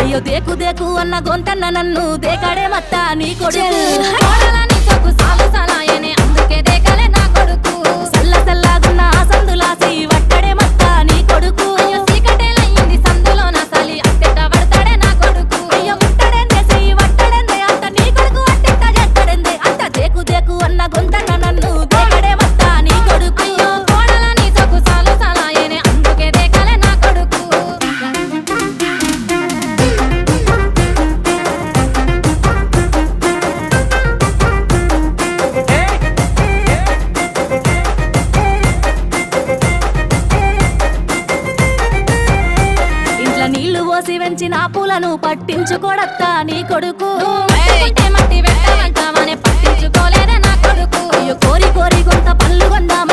అయ్యో దేకు దేకు అన్న గొంతన్న నన్ను దేకాడే మత్త నీ కొడుకు కోడలని సొక్కు సాలు సలాయనే అందుకే దేకలే నా కొడుకు సల్ల సల్లాగున్న ఆ సందులాసి వట్టడే మత్త నీ కొడుకు అయ్యో సీకటేలయ్యింది సందులో నా సలి అట్టెట్ట పడతాడే నా కొడుకు అయ్యో ముట్టడెందే చెయ్యి వట్టడెందే అంత నీ కొడుకు అట్టెట్ట చేస్తాడెందే అంత దేకు దేకు అన్న గొంతన్న నన్ను దేకడే మత్త నీ కొడుకు అయ్యో కోడలని సొక్కు సాలు సలాయనే అందుకే దేకలే నా కొడుకు నీళ్లు పోసి వెంచిన పూలను పట్టించుకోడత్తా నీ కొడుకు మట్టి వెంటనే పట్టించుకోలేదే నా కొడుకు అయ్యో కోరి కోరి కొంత పళ్ళు కొందాం